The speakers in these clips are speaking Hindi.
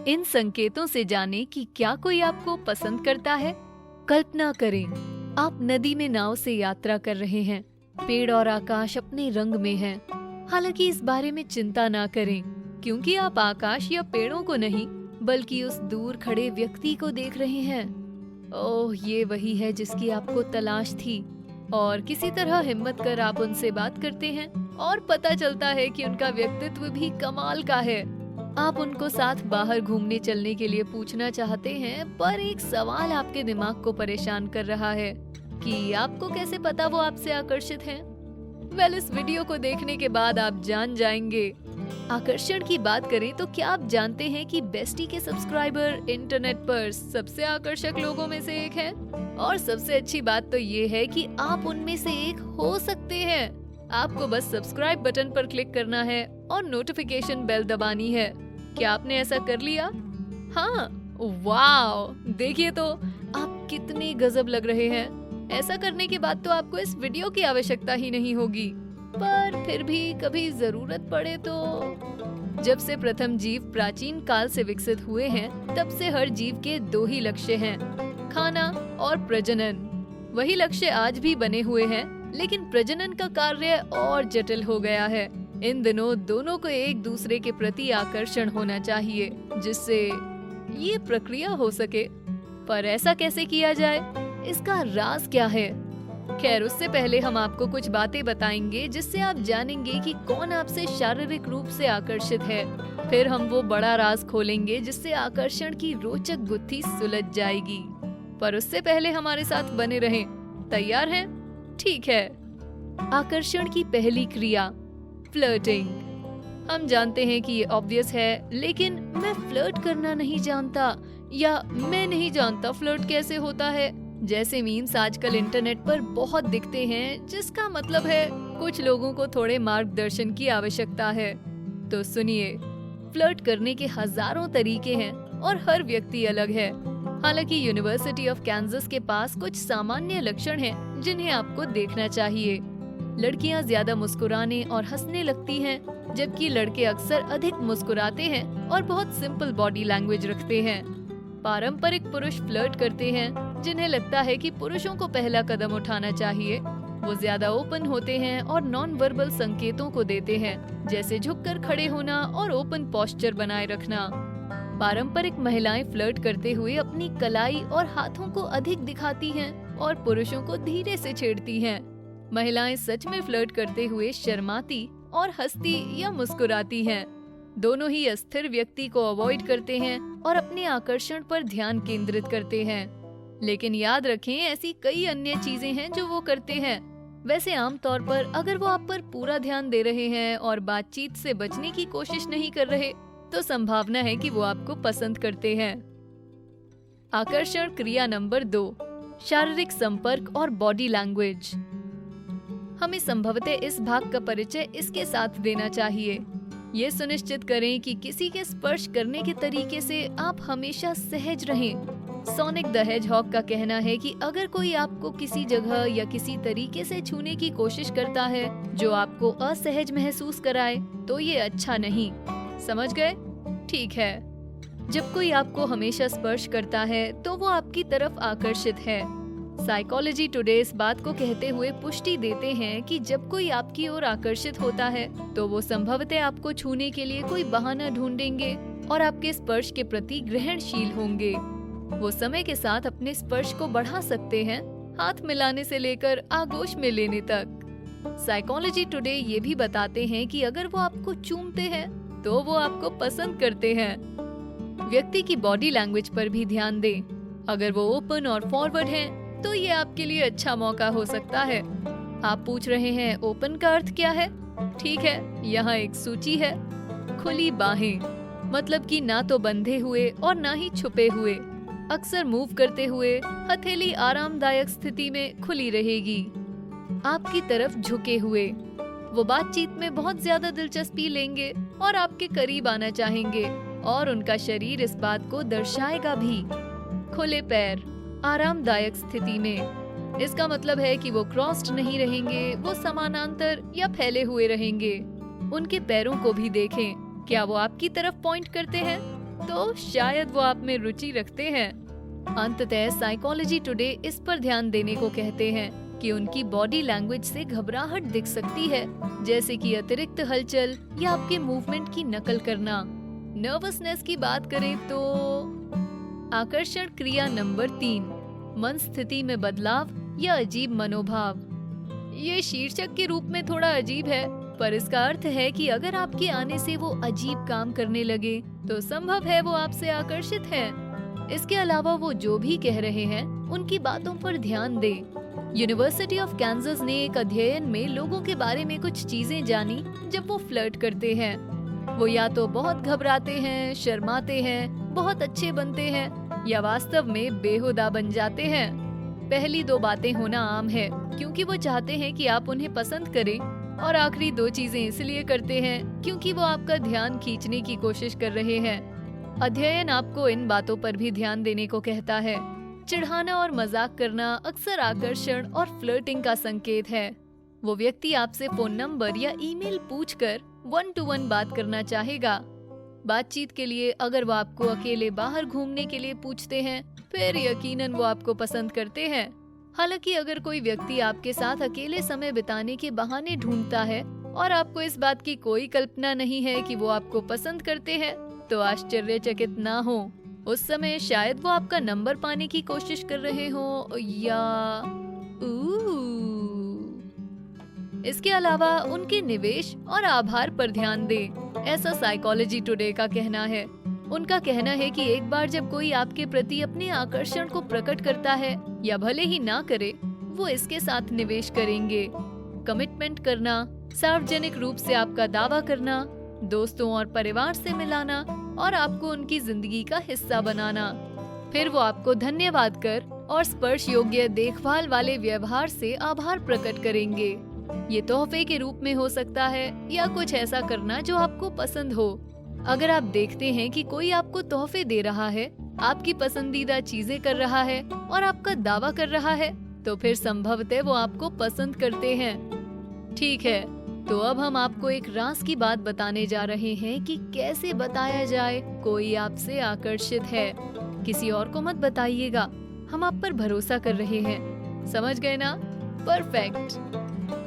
इन संकेतों से जाने कि क्या कोई आपको पसंद करता है। कल्पना करें, आप नदी में नाव से यात्रा कर रहे हैं। पेड़ और आकाश अपने रंग में हैं। हालांकि इस बारे में चिंता ना करें, क्योंकि आप आकाश या पेड़ों को नहीं, बल्कि उस दूर खड़े व्यक्ति को देख रहे हैं। ओह, ये वही है जिसकी आपको तलाश थी। और किसी तरह हिम्मत कर आप उनसे बात करते हैं और पता चलता है कि उनका व्यक्तित्व भी कमाल का है। आप उनको साथ बाहर घूमने चलने के लिए पूछना चाहते हैं, पर एक सवाल आपके दिमाग को परेशान कर रहा है कि आपको कैसे पता वो आपसे आकर्षित हैं? वेल, इस वीडियो को देखने के बाद आप जान जाएंगे। आकर्षण की बात करें तो क्या आप जानते हैं कि बेस्टी के सब्सक्राइबर इंटरनेट पर सबसे आकर्षक लोगों में से एक हैं? और सबसे अच्छी बात तो ये है कि आप उनमें से एक हो सकते हैं। आपको बस सब्सक्राइब बटन पर क्लिक करना है और नोटिफिकेशन बेल दबानी है। क्या आपने ऐसा कर लिया? हाँ, वाओ! देखिए तो आप कितने गजब लग रहे हैं। ऐसा करने के बाद तो आपको इस वीडियो की आवश्यकता ही नहीं होगी। पर फिर भी कभी जरूरत पड़े तो। जब से प्रथम जीव प्राचीन काल से विकसित हुए हैं, तब से हर जीव के दो ही लक्ष्य हैं, खाना और प्रजनन। वही लक्ष्य आज भी बने हुए हैं, लेकिन प्रजनन का कार्य और जटिल हो गया है। इन दिनों दोनों को एक दूसरे के प्रति आकर्षण होना चाहिए, जिससे ये प्रक्रिया हो सके। पर ऐसा कैसे किया जाए? इसका राज क्या है? खैर, उससे पहले हम आपको कुछ बातें बताएंगे जिससे आप जानेंगे कि कौन आपसे शारीरिक रूप से आकर्षित है। फिर हम वो बड़ा राज खोलेंगे जिससे आकर्षण की रोचक गुत्थी सुलझ जाएगी। पर उससे पहले हमारे साथ बने रहें। तैयार हैं? ठीक है। आकर्षण की पहली क्रिया, फ्लर्टिंग। हम जानते हैं कि ये ऑब्वियस है, लेकिन मैं फ्लर्ट करना नहीं जानता या मैं नहीं जानता फ्लर्ट कैसे होता है जैसे मीम्स आजकल इंटरनेट पर बहुत दिखते हैं, जिसका मतलब है कुछ लोगों को थोड़े मार्गदर्शन की आवश्यकता है। तो सुनिए, फ्लर्ट करने के हजारों तरीके हैं और हर व्यक्ति अलग है। हालांकि यूनिवर्सिटी ऑफ कैंसस के पास कुछ सामान्य लक्षण हैं जिन्हें आपको देखना चाहिए। लड़कियां ज्यादा मुस्कुराने और हंसने लगती हैं, जबकि लड़के अक्सर अधिक मुस्कुराते हैं और बहुत सिंपल बॉडी लैंग्वेज रखते हैं। पारंपरिक पुरुष फ्लर्ट करते हैं, जिन्हें लगता है कि पुरुषों को पहला कदम उठाना चाहिए। वो ज्यादा ओपन होते हैं और नॉन वर्बल संकेतों को देते हैं, जैसे झुककर खड़े होना और ओपन पोस्चर बनाए रखना। पारंपरिक महिलाएं फ्लर्ट करते हुए अपनी कलाई और हाथों को अधिक दिखाती हैं और पुरुषों को धीरे से छेड़ती हैं। महिलाएं सच में फ्लर्ट करते हुए शर्माती और हंसती या मुस्कुराती हैं। दोनों ही अस्थिर व्यक्ति को अवॉइड करते हैं और अपने आकर्षण पर ध्यान केंद्रित करते हैं। लेकिन याद रखें, ऐसी कई अन्य चीजें हैं जो वो करते हैं। वैसे आमतौर पर अगर वो आप पर पूरा ध्यान दे रहे हैं और बातचीत से बचने की कोशिश नहीं कर रहे, तो संभावना है कि वो आपको पसंद करते हैं। आकर्षण क्रिया नंबर 2, शारीरिक संपर्क और बॉडी लैंग्वेज। हमें संभवतः इस भाग का परिचय इसके साथ देना चाहिए। ये सुनिश्चित करें कि किसी के स्पर्श करने के तरीके से आप हमेशा सहज रहें। सोनिक द हेजहॉग का कहना है कि अगर कोई आपको किसी जगह या किसी तरीके से छूने की कोशिश करता है जो आपको असहज महसूस कराए, तो ये अच्छा नहीं। समझ गए? ठीक है। जब कोई आपको हमेशा स्पर्श करता है तो वो आपकी तरफ आकर्षित है। साइकोलॉजी टुडे इस बात को कहते हुए पुष्टि देते हैं कि जब कोई आपकी ओर आकर्षित होता है तो वो संभवतः आपको छूने के लिए कोई बहाना ढूंढेंगे और आपके स्पर्श के प्रति ग्रहणशील होंगे। वो समय के साथ अपने स्पर्श को बढ़ा सकते हैं, हाथ मिलाने से लेकर आगोश में लेने तक। साइकोलॉजी टुडे ये भी बताते हैं कि अगर वो आपको चूमते हैं तो वो आपको पसंद करते हैं। व्यक्ति की बॉडी लैंग्वेज पर भी ध्यान दें। अगर वो ओपन और फॉरवर्ड हैं, तो ये आपके लिए अच्छा मौका हो सकता है। आप पूछ रहे हैं ओपन का अर्थ क्या है? ठीक है, यहाँ एक सूची है। खुली बाहें, मतलब कि ना तो बंधे हुए और ना ही छुपे हुए। अक्सर मूव करते हुए हथेली आरामदायक स्थिति में खुली रहेगी। आपकी तरफ झुके हुए, वो बातचीत में बहुत ज्यादा दिलचस्पी लेंगे और आपके करीब आना चाहेंगे और उनका शरीर इस बात को दर्शाएगा भी। खुले पैर, आरामदायक स्थिति में, इसका मतलब है कि वो क्रॉस्ड नहीं रहेंगे, वो समानांतर या फैले हुए रहेंगे। उनके पैरों को भी देखें, क्या वो आपकी तरफ पॉइंट करते हैं? तो शायद वो आप में रुचि रखते हैं। अंततः साइकोलॉजी टुडे इस पर ध्यान देने को कहते हैं कि उनकी बॉडी लैंग्वेज से घबराहट दिख सकती है, जैसे कि अतिरिक्त हलचल या आपके मूवमेंट की नकल करना। नर्वसनेस की बात करें तो आकर्षण क्रिया नंबर 3, मन स्थिति में बदलाव या अजीब मनोभाव। ये शीर्षक के रूप में थोड़ा अजीब है, पर इसका अर्थ है कि अगर आपके आने से वो अजीब काम करने लगे तो संभव है वो आपसे आकर्षित हैं। इसके अलावा वो जो भी कह रहे हैं उनकी बातों पर ध्यान दें। यूनिवर्सिटी ऑफ कैंसस ने एक अध्ययन में लोगों के बारे में कुछ चीजें जानी जब वो फ्लर्ट करते हैं। वो या तो बहुत घबराते हैं, शर्माते हैं, बहुत अच्छे बनते हैं या वास्तव में बेहुदा बन जाते हैं। पहली 2 बातें होना आम है क्योंकि वो चाहते हैं कि आप उन्हें पसंद करें, और आखिरी 2 चीजें इसलिए करते हैं क्योंकि वो आपका ध्यान खींचने की कोशिश कर रहे हैं। अध्ययन आपको इन बातों पर भी ध्यान देने को कहता है। चिढ़ाना और मजाक करना अक्सर आकर्षण और फ्लर्टिंग का संकेत है। वो व्यक्ति आपसे फोन नंबर या ईमेल पूछकर 1-to-1 बात करना चाहेगा। बातचीत के लिए अगर वो आपको अकेले बाहर घूमने के लिए पूछते हैं, फिर यकीनन वो आपको पसंद करते हैं। हालांकि अगर कोई व्यक्ति आपके साथ अकेले समय बिताने के बहाने ढूंढता है और आपको इस बात की कोई कल्पना नहीं है कि वो आपको पसंद करते हैं, तो आश्चर्यचकित ना हो। उस समय शायद वो आपका नंबर पाने की कोशिश कर रहे हो या इसके अलावा उनके निवेश और आभार पर ध्यान दें, ऐसा साइकोलॉजी टुडे का कहना है। उनका कहना है कि एक बार जब कोई आपके प्रति अपने आकर्षण को प्रकट करता है या भले ही ना करे, वो इसके साथ निवेश करेंगे। कमिटमेंट करना, सार्वजनिक रूप से आपका दावा करना, दोस्तों और परिवार से मिलाना और आपको उनकी जिंदगी का हिस्सा बनाना। फिर वो आपको धन्यवाद कर और स्पर्श योग्य देखभाल वाले व्यवहार से आभार प्रकट करेंगे। ये तोहफे के रूप में हो सकता है या कुछ ऐसा करना जो आपको पसंद हो। अगर आप देखते हैं कि कोई आपको तोहफे दे रहा है, आपकी पसंदीदा चीजें कर रहा है और आपका दावा कर रहा है, तो फिर संभवतः वो आपको पसंद करते हैं। ठीक है, तो अब हम आपको एक राज की बात बताने जा रहे हैं कि कैसे बताया जाए कोई आपसे आकर्षित है। किसी और को मत बताइएगा, हम आप पर भरोसा कर रहे हैं। समझ गए ना? परफेक्ट।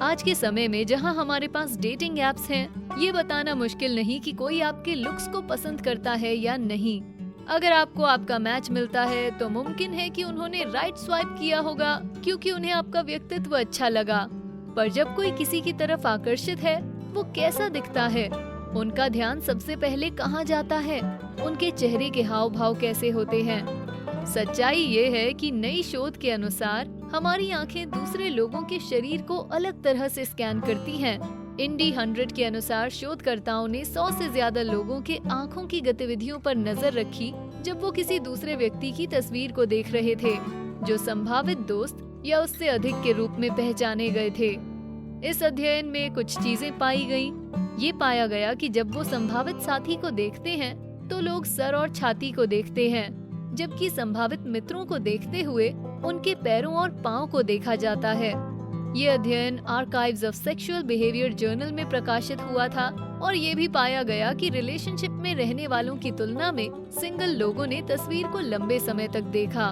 आज के समय में जहां हमारे पास डेटिंग एप्स हैं, ये बताना मुश्किल नहीं कि कोई आपके लुक्स को पसंद करता है या नहीं। अगर आपको आपका मैच मिलता है तो मुमकिन है कि उन्होंने राइट स्वाइप किया होगा क्योंकि उन्हें आपका व्यक्तित्व अच्छा लगा। पर जब कोई किसी की तरफ आकर्षित है, वो कैसा दिखता है? उनका ध्यान सबसे पहले कहाँ जाता है? उनके चेहरे के हाव भाव कैसे होते हैं? सच्चाई ये है कि नई शोध के अनुसार हमारी आंखें दूसरे लोगों के शरीर को अलग तरह से स्कैन करती हैं। इंडी 100 के अनुसार शोधकर्ताओं ने 100 से ज्यादा लोगों के आंखों की गतिविधियों पर नजर रखी जब वो किसी दूसरे व्यक्ति की तस्वीर को देख रहे थे, जो संभावित दोस्त या उससे अधिक के रूप में पहचाने गए थे। इस अध्ययन में कुछ चीजें पाई गईं। ये पाया गया कि जब वो संभावित साथी को देखते हैं तो लोग सर और छाती को देखते हैं, जबकि संभावित मित्रों को देखते हुए उनके पैरों और पांव को देखा जाता है। ये अध्ययन archives of sexual behaviour journal में प्रकाशित हुआ था और ये भी पाया गया कि रिलेशनशिप में रहने वालों की तुलना में सिंगल लोगों ने तस्वीर को लंबे समय तक देखा।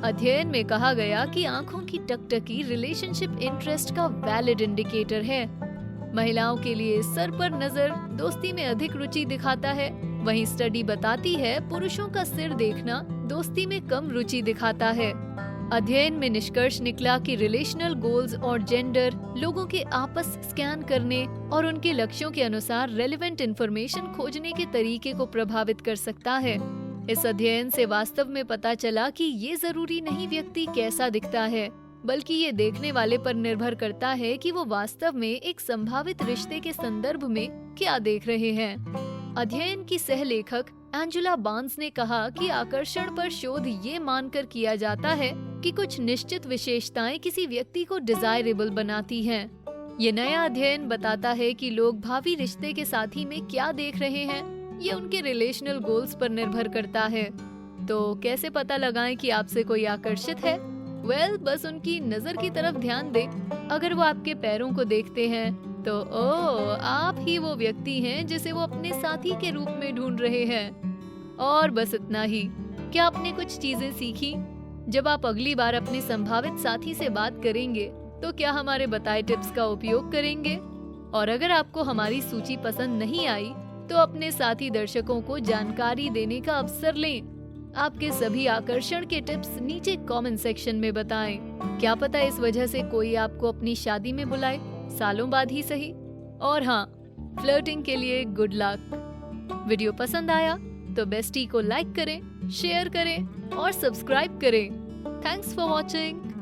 अध्ययन में कहा गया कि आंखों की टकटकी रिलेशनशिप इंटरेस्ट का वैलिड इंडिकेटर है। महिलाओं के लिए सर पर नजर दोस्ती में अधिक रुचि दिखाता है, वहीं स्टडी बताती है पुरुषों का सिर देखना दोस्ती में कम रुचि दिखाता है। अध्ययन में निष्कर्ष निकला कि रिलेशनल गोल्स और जेंडर लोगों के आपस स्कैन करने और उनके लक्ष्यों के अनुसार रेलेवेंट इंफॉर्मेशन खोजने के तरीके को प्रभावित कर सकता है। इस अध्ययन से वास्तव में पता चला कि ये जरूरी नहीं व्यक्ति कैसा दिखता है, बल्कि ये देखने वाले पर निर्भर करता है कि वो वास्तव में एक संभावित रिश्ते के संदर्भ में क्या देख रहे हैं। अध्ययन की सहलेखक एंजेला बार्न्स ने कहा कि आकर्षण पर शोध ये मानकर किया जाता है कि कुछ निश्चित विशेषताएं किसी व्यक्ति को डिजायरेबल बनाती हैं। ये नया अध्ययन बताता है कि लोग भावी रिश्ते के साथी में क्या देख रहे हैं, ये उनके रिलेशनल गोल्स पर निर्भर करता है। तो कैसे पता लगाएं कि आपसे कोई आकर्षित है? बस उनकी नजर की तरफ ध्यान दें। अगर वो आपके पैरों को देखते हैं तो आप ही वो व्यक्ति हैं जिसे वो अपने साथी के रूप में ढूंढ रहे हैं। और बस इतना ही। क्या आपने कुछ चीजें सीखी? जब आप अगली बार अपने संभावित साथी से बात करेंगे तो क्या हमारे बताए टिप्स का उपयोग करेंगे? और अगर आपको हमारी सूची पसंद नहीं आई तो अपने साथी दर्शकों को जानकारी देने का अवसर लें। आपके सभी आकर्षण के टिप्स नीचे कमेंट सेक्शन में बताएं। क्या पता इस वजह से कोई आपको अपनी शादी में बुलाए, सालों बाद ही सही। और हाँ, फ्लर्टिंग के लिए गुड लक। वीडियो पसंद आया तो बेस्टी को लाइक करें, शेयर करें और सब्सक्राइब करें। Thanks for watching.